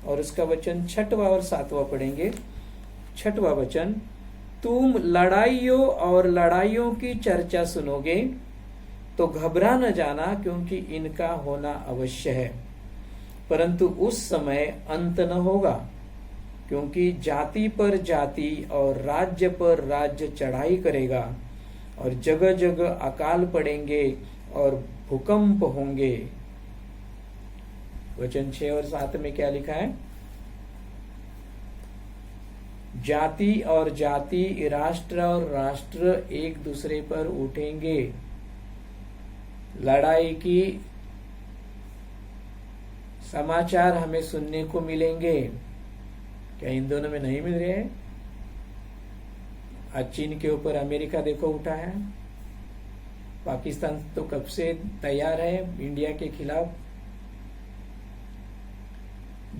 और उसका वचन 6वां और 7वां पढ़ेंगे। 6वां वचन, तुम लड़ाइयों और लड़ाइयों की चर्चा सुनोगे तो घबरा न जाना, क्योंकि इनका होना अवश्य है, परंतु उस समय अंत न होगा। क्योंकि जाति पर जाति और राज्य पर राज्य चढ़ाई करेगा, और जगह जगह अकाल पड़ेंगे और भूकंप होंगे। वचन 6 और 7 में क्या लिखा है? जाति और जाति, राष्ट्र और राष्ट्र एक दूसरे पर उठेंगे। लड़ाई की समाचार हमें सुनने को मिलेंगे। क्या इन दोनों में नहीं मिल रहे हैं? आज चीन के ऊपर अमेरिका देखो उठा है, पाकिस्तान तो कब से तैयार है इंडिया के खिलाफ।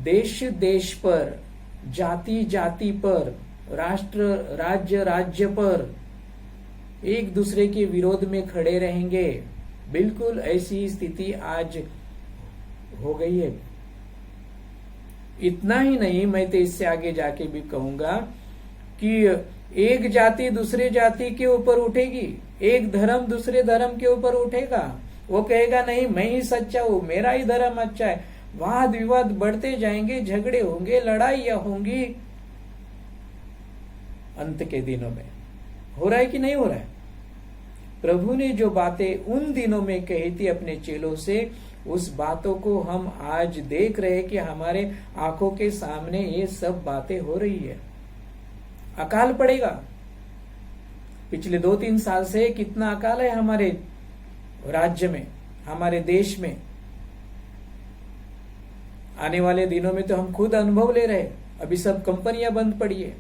देश देश पर, जाति जाति पर, राष्ट्र राज्य राज्य पर एक दूसरे के विरोध में खड़े रहेंगे। बिल्कुल ऐसी स्थिति आज हो गई है। इतना ही नहीं, मैं तो इससे आगे जाके भी कहूंगा कि एक जाति दूसरे जाति के ऊपर उठेगी, एक धर्म दूसरे धर्म के ऊपर उठेगा। वो कहेगा नहीं मैं ही सच्चा हूं, मेरा ही धर्म अच्छा है। वाद विवाद बढ़ते जाएंगे, झगड़े होंगे, लड़ाइयां होंगी। अंत के दिनों में हो रहा है कि नहीं हो रहा है? प्रभु ने जो बातें उन दिनों में कही थी अपने चेलों से, उस बातों को हम आज देख रहे हैं कि हमारे आंखों के सामने ये सब बातें हो रही है। अकाल पड़ेगा। पिछले 2-3 साल से कितना अकाल है हमारे राज्य में, हमारे देश में। आने वाले दिनों में तो हम खुद अनुभव ले रहे हैं। अभी सब कंपनियां बंद पड़ी है,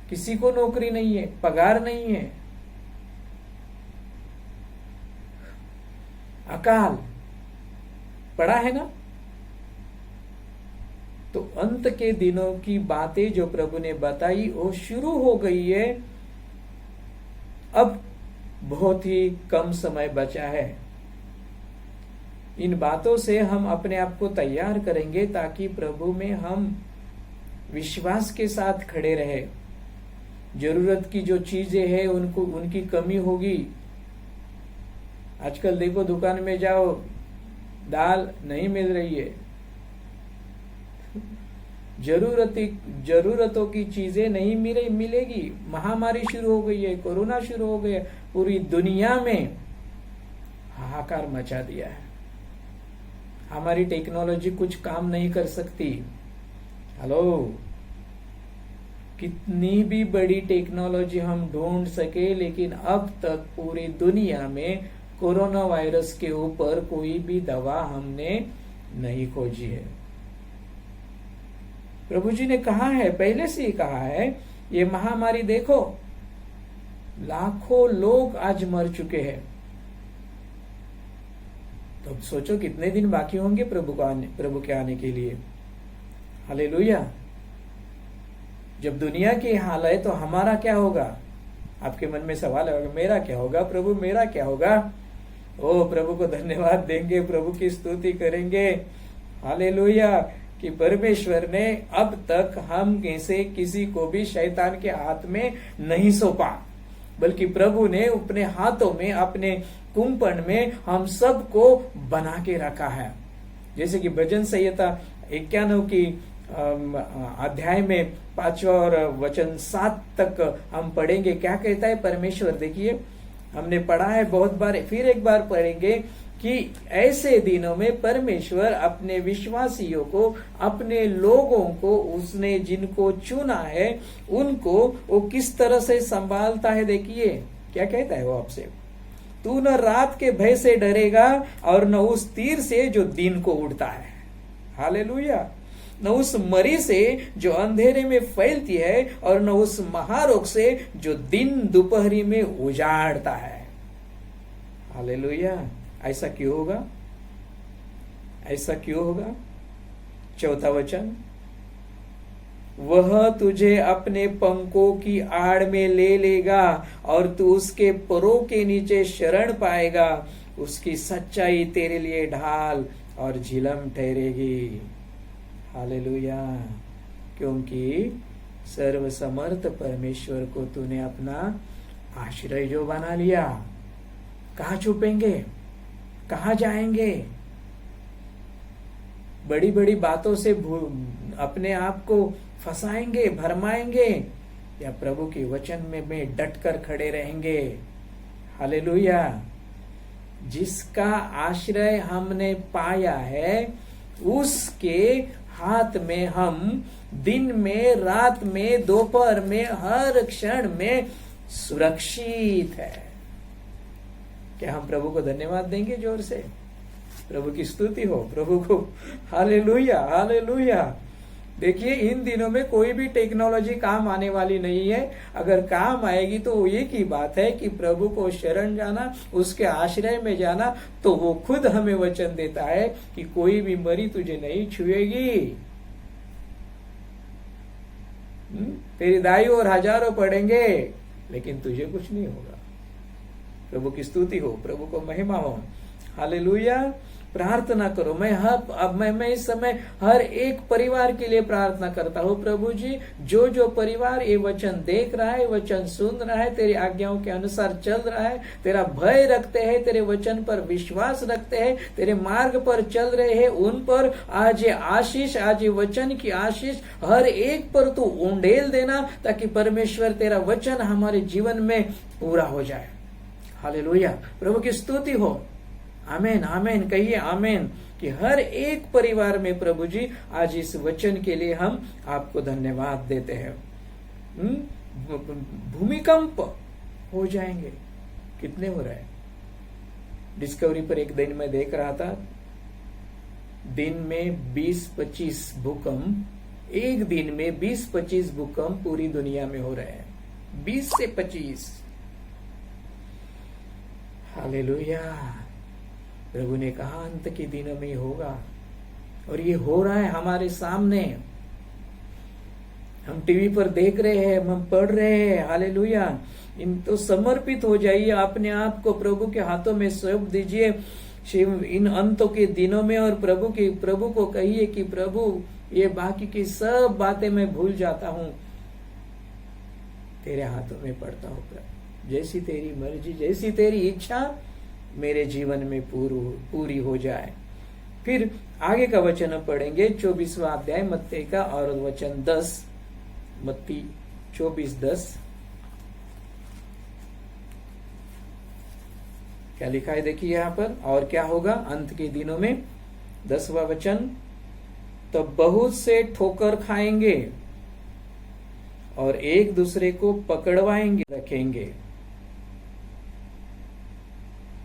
किसी को नौकरी नहीं है, पगार नहीं है। अकाल पड़ा है ना। तो अंत के दिनों की बातें जो प्रभु ने बताई वो शुरू हो गई है। अब बहुत ही कम समय बचा है। इन बातों से हम अपने आप को तैयार करेंगे ताकि प्रभु में हम विश्वास के साथ खड़े रहे। जरूरत की जो चीजें हैं उनको उनकी कमी होगी। आजकल देखो दुकान में जाओ, दाल नहीं मिल रही है। जरूरतों की चीजें नहीं मिलेगी। महामारी शुरू हो गई है, कोरोना शुरू हो गया, पूरी दुनिया में हाहाकार मचा दिया है। हमारी टेक्नोलॉजी कुछ काम नहीं कर सकती। हेलो, कितनी भी बड़ी टेक्नोलॉजी हम ढूंढ सके, लेकिन अब तक पूरी दुनिया में कोरोना वायरस के ऊपर कोई भी दवा हमने नहीं खोजी है। प्रभु जी ने कहा है, पहले से ही कहा है, ये महामारी देखो, लाखों लोग आज मर चुके हैं। तो अब सोचो कितने दिन बाकी होंगे प्रभु के आने के लिए। हालेलुया। जब दुनिया की हाल है तो हमारा क्या होगा? आपके मन में सवाल होगा, मेरा क्या होगा प्रभु, मेरा क्या होगा? ओ प्रभु को धन्यवाद देंगे, प्रभु की स्तुति करेंगे। हालेलुया कि परमेश्वर ने अब तक हम कैसे किसी को भी शैतान के हाथ में नहीं सौंपा, बल्कि प्रभु ने अपने हाथों में, अपने कुंपण में हम सबको बना के रखा है। जैसे कि भजन संहिता 91 की अध्याय में 5वां और वचन 7 तक हम पढ़ेंगे। क्या कहता है परमेश्वर? देखिए, हमने पढ़ा है बहुत बार, फिर एक बार पढ़ेंगे कि ऐसे दिनों में परमेश्वर अपने विश्वासियों को, अपने लोगों को, उसने जिनको चुना है उनको वो किस तरह से संभालता है। देखिए क्या कहता है वो आपसे, तू न रात के भय से डरेगा और न उस तीर से जो दिन को उड़ता है। हालेलुया। न उस मरी से जो अंधेरे में फैलती है, और न उस महारोग से जो दिन दोपहरी में उजाड़ता है। हालेलुया। ऐसा क्यों होगा? ऐसा क्यों होगा? 4वां वचन, वह तुझे अपने पंखों की आड़ में ले लेगा और तू उसके परों के नीचे शरण पाएगा। उसकी सच्चाई तेरे लिए ढाल और झिलम ठहरेगी। हालेलुया। क्योंकि सर्वसमर्थ परमेश्वर को तूने अपना आश्रय जो बना लिया, कहाँ छुपेंगे, कहाँ जाएंगे? बड़ी बड़ी बातों से अपने आप को फंसाएंगे, भरमाएंगे, या प्रभु के वचन में डट कर खड़े रहेंगे? हालेलुया। जिसका आश्रय हमने पाया है उसके हाथ में हम दिन में, रात में, दोपहर में, हर क्षण में सुरक्षित है। क्या हम प्रभु को धन्यवाद देंगे? जोर से प्रभु की स्तुति हो, प्रभु को हालेलुया, हालेलुया। देखिए, इन दिनों में कोई भी टेक्नोलॉजी काम आने वाली नहीं है। अगर काम आएगी तो एक ही बात है कि प्रभु को शरण जाना, उसके आश्रय में जाना। तो वो खुद हमें वचन देता है कि कोई बीमारी तुझे नहीं छुएगी। तेरी दाई और हजारों पड़ेंगे लेकिन तुझे कुछ नहीं होगा। प्रभु की स्तुति हो, प्रभु को महिमा हो। हालेलुया। प्रार्थना करो। मैं इस समय हर एक परिवार के लिए प्रार्थना करता हूँ। प्रभु जी, जो जो परिवार ये वचन देख रहा है, वचन सुन रहा है, तेरी आज्ञाओं के अनुसार चल रहा है, तेरा भय रखते हैं, तेरे वचन पर विश्वास रखते हैं, तेरे मार्ग पर चल रहे हैं, उन पर आज ये आशीष, आज ये वचन की आशीष हर एक पर तू उंडेल देना, ताकि परमेश्वर तेरा वचन हमारे जीवन में पूरा हो जाए। हालेलुया। प्रभु की स्तुति हो। आमेन, आमेन। कहिए आमेन। कि हर एक परिवार में प्रभु जी आज इस वचन के लिए हम आपको धन्यवाद देते हैं। भूमिकंप हो जाएंगे। कितने हो रहे हैं? डिस्कवरी पर एक दिन मैं देख रहा था, दिन में 20-25 भूकंप, एक दिन में 20-25 भूकंप पूरी दुनिया में हो रहे हैं। 20 से 25। हालेलुया। प्रभु ने कहा अंत के दिनों में होगा, और ये हो रहा है हमारे सामने। हम टीवी पर देख रहे हैं, हम पढ़ रहे हैं। हालेलुया। इन तो समर्पित हो जाइए, अपने आप को प्रभु के हाथों में सौंप दीजिए इन अंतों के दिनों में, और प्रभु को कहिए कि प्रभु, ये बाकी की सब बातें मैं भूल जाता हूं, तेरे हाथों में पड़ता हूं प्रभु। जैसी तेरी मर्जी, जैसी तेरी इच्छा मेरे जीवन में पूरी हो जाए। फिर आगे का वचन पढ़ेंगे, 24वां अध्याय मत्ती का, और वचन 10, मत्ती 24:10। क्या लिखा है देखिए यहाँ पर। और क्या होगा अंत के दिनों में? 10वां वचन, तो बहुत से ठोकर खाएंगे और एक दूसरे को पकड़वाएंगे, रखेंगे।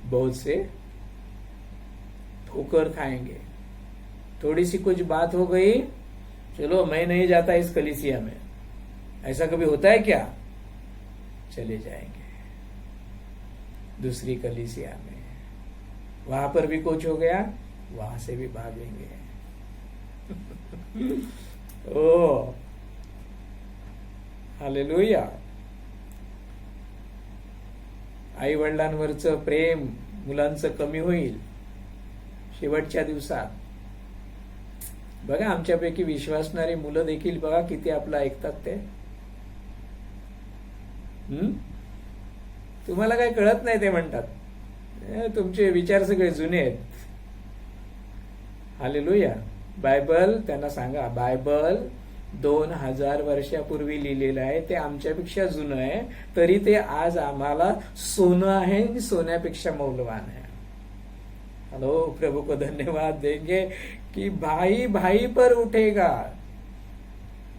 बहुत से ठोकर खाएंगे। थोड़ी सी कुछ बात हो गई, चलो मैं नहीं जाता इस कलीसिया में, ऐसा कभी होता है क्या? चले जाएंगे दूसरी कलीसिया में, वहां पर भी कुछ हो गया, वहां से भी भागेंगे। ओ हालेलुया। आई वडिलांवरचं प्रेम मुलांचं कमी होईल शेवटच्या दिवसात। बघा, आमच्यापैकी विश्वासणारी मुलं देखील बघा किती आपलं ऐकतात ते। तुम्हाला काही कळत नाही ते म्हणतात, तुमचे विचार सगळे जुने आहेत। हालेलुया। बायबल त्यांना सांगा, बायबल 2000 वर्षापूर्वी लिहिलेलं आहे, ते आमच्यापेक्षा जुनं आहे, तरी ते आज आम्हाला सोनं आहे आणि सोन्यापेक्षा मौल्यवान है। हेलो, प्रभु को धन्यवाद देंगे कि भाई भाई पर उठेगा,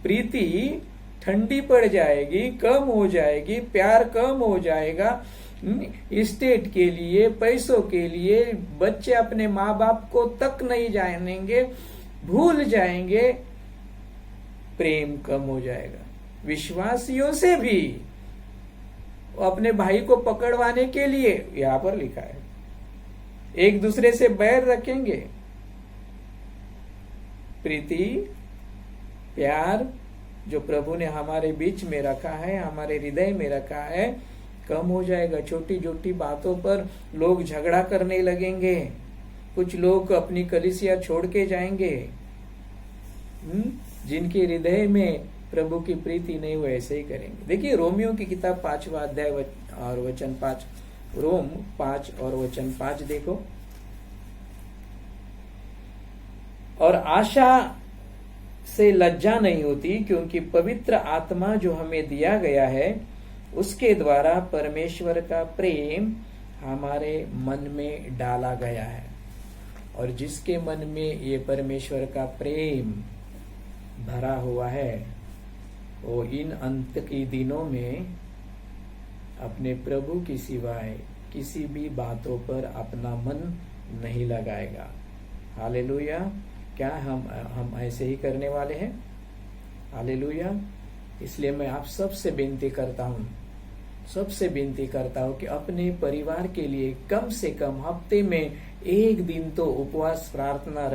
प्रीति ठंडी पड़ जाएगी, कम हो जाएगी, प्यार कम हो जाएगा। स्टेट के लिए, पैसों के लिए बच्चे अपने माँ बाप को तक नहीं जानेंगे, भूल जाएंगे, प्रेम कम हो जाएगा। विश्वासियों से भी अपने भाई को पकड़वाने के लिए यहां पर लिखा है, एक दूसरे से बैर रखेंगे। प्रीति, प्यार जो प्रभु ने हमारे बीच में रखा है, हमारे हृदय में रखा है, कम हो जाएगा। छोटी छोटी बातों पर लोग झगड़ा करने लगेंगे, कुछ लोग अपनी कलीसिया छोड़ के जाएंगे। जिनके हृदय में प्रभु की प्रीति नहीं वो ऐसे ही करेंगे। देखिए रोमियो की किताब 5वां अध्याय और वचन 5, रोम 5 और वचन 5 देखो। और आशा से लज्जा नहीं होती, क्योंकि पवित्र आत्मा जो हमें दिया गया है उसके द्वारा परमेश्वर का प्रेम हमारे मन में डाला गया है। और जिसके मन में ये परमेश्वर का प्रेम भरा हुआ है वो इन अंत के दिनों में अपने प्रभु की सिवाय किसी भी बातों पर अपना मन नहीं लगाएगा। हालेलुया। क्या हम ऐसे ही करने वाले हैं? हालेलुया। इसलिए मैं आप सबसे विनती करता हूं कि अपने परिवार के लिए कम से कम हफ्ते में एक दिन तो उपवास प्रार्थना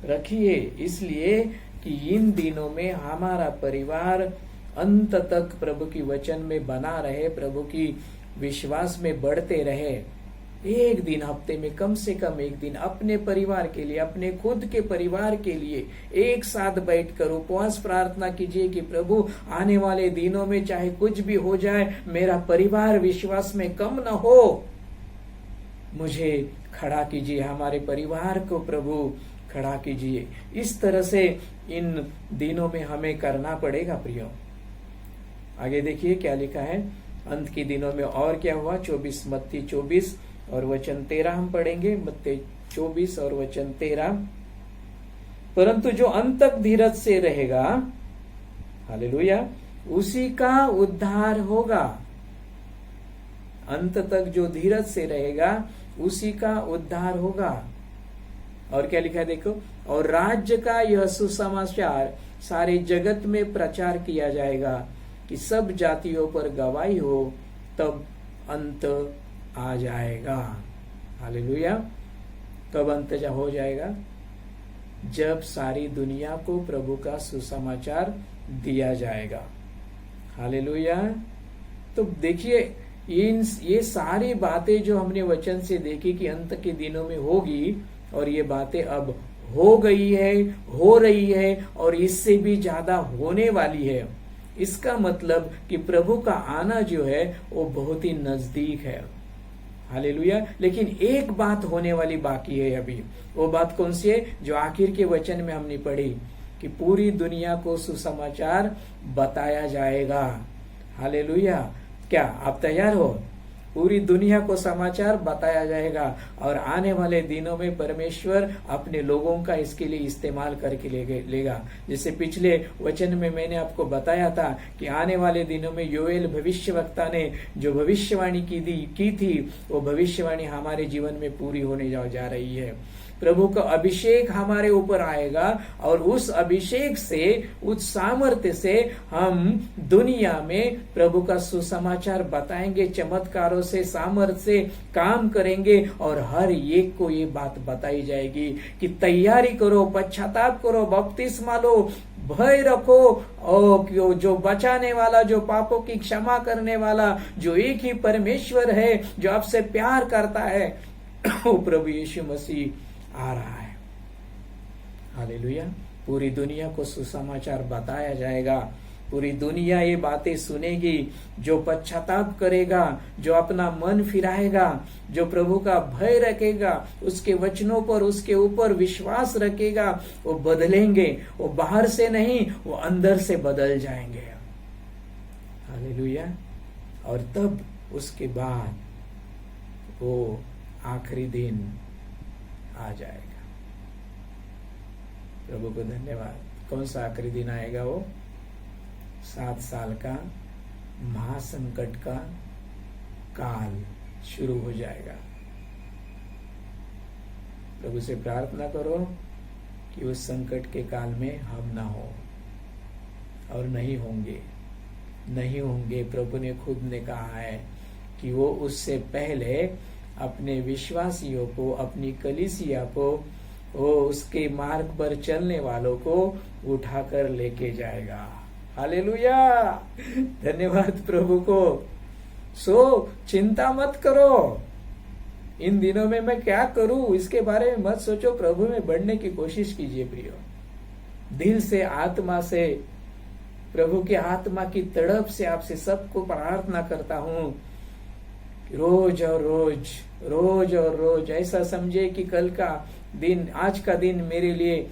रखिए, इसलिए कि इन दिनों में हमारा परिवार अंत तक प्रभु की वचन में बना रहे, प्रभु की विश्वास में बढ़ते रहे। एक दिन हफ्ते में कम से कम एक दिन अपने परिवार के लिए, अपने खुद के परिवार के लिए एक साथ बैठकर उपवास प्रार्थना कीजिए कि प्रभु आने वाले दिनों में चाहे कुछ भी हो जाए, मेरा परिवार विश्वास में कम न हो, मुझे खड़ा कीजिए, हमारे परिवार को प्रभु खड़ा कीजिए। इस तरह से इन दिनों में हमें करना पड़ेगा प्रियो। आगे देखिए क्या लिखा है अंत के दिनों में और क्या हुआ। 24 मत्ती 24 और वचन 13 हम पढ़ेंगे। मत्ती 24 और वचन 13। परंतु जो अंत तक धीरज से रहेगा, हालेलुया, उसी का उद्धार होगा। अंत तक जो धीरज से रहेगा उसी का उद्धार होगा। और क्या लिखा है देखो। और राज्य का यह सुसमाचार सारे जगत में प्रचार किया जाएगा कि सब जातियों पर गवाही हो, तब अंत आ जाएगा। हालेलुया। कब अंत हो जाएगा? जब सारी दुनिया को प्रभु का सुसमाचार दिया जाएगा। हालेलुया। तो देखिए ये सारी बातें जो हमने वचन से देखी कि अंत के दिनों में होगी, और ये बातें अब हो गई है, हो रही है, और इससे भी ज्यादा होने वाली है। इसका मतलब कि प्रभु का आना जो है वो बहुत ही नजदीक है। हालेलुया। लेकिन एक बात होने वाली बाकी है अभी। वो बात कौन सी है? जो आखिर के वचन में हमने पढ़ी कि पूरी दुनिया को सुसमाचार बताया जाएगा। हालेलुया। क्या आप तैयार हो? पूरी दुनिया को समाचार बताया जाएगा, और आने वाले दिनों में परमेश्वर अपने लोगों का इसके लिए इस्तेमाल करके लेगा। जैसे पिछले वचन में मैंने आपको बताया था कि आने वाले दिनों में योएल भविष्यवक्ता ने जो भविष्यवाणी की थी वो भविष्यवाणी हमारे जीवन में पूरी होने जा रही है। प्रभु का अभिषेक हमारे ऊपर आएगा, और उस अभिषेक से, उस सामर्थ्य से हम दुनिया में प्रभु का सुसमाचार बताएंगे, चमत्कारों से, सामर्थ्य से काम करेंगे, और हर एक को ये बात बताई जाएगी कि तैयारी करो, पश्चाताप करो, बपतिस्मा लो, भय रखो, और जो बचाने वाला, जो पापों की क्षमा करने वाला, जो एक ही परमेश्वर है, जो आपसे प्यार करता है, वो प्रभु यीशु मसीह आ रहा है। हालेलुया। पूरी दुनिया को सुसमाचार बताया जाएगा। पूरी दुनिया ये बातें सुनेगी। जो पश्चाताप करेगा, जो अपना मन फिराएगा, जो प्रभु का भय रखेगा, उसके वचनों पर, उसके ऊपर विश्वास रखेगा, वो बदलेंगे। वो बाहर से नहीं, वो अंदर से बदल जाएंगे। हालेलुया। और तब उसके बाद वो आखिरी दिन आ जाएगा। प्रभु को धन्यवाद। कौन सा आखिरी दिन आएगा? वो 7 साल का महासंकट का काल शुरू हो जाएगा। प्रभु से प्रार्थना करो कि उस संकट के काल में हम ना हो, और नहीं होंगे। प्रभु ने खुद ने कहा है कि वो उससे पहले अपने विश्वासियों को, अपनी कलीसिया को, वो उसके मार्ग पर चलने वालों को उठाकर लेके जाएगा। हालेलुया। धन्यवाद प्रभु को। चिंता मत करो, इन दिनों में मैं क्या करूं इसके बारे में मत सोचो, प्रभु में बढ़ने की कोशिश कीजिए प्रियो। दिल से, आत्मा से, प्रभु के आत्मा की तड़प से आपसे सबको प्रार्थना करता हूं, रोज और रोज, रोज और रोज ऐसा समझे कि कल का दिन, आज का दिन मेरे लिए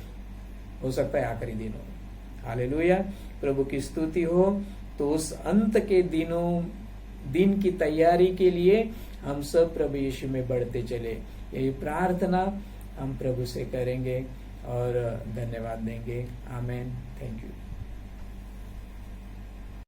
हो सकता है आखिरी दिन हो। हालेलुया, प्रभु की स्तुति हो। तो उस अंत के दिन की तैयारी के लिए हम सब प्रभु यीशु में बढ़ते चले, यही प्रार्थना हम प्रभु से करेंगे और धन्यवाद देंगे। आमेन। Thank you.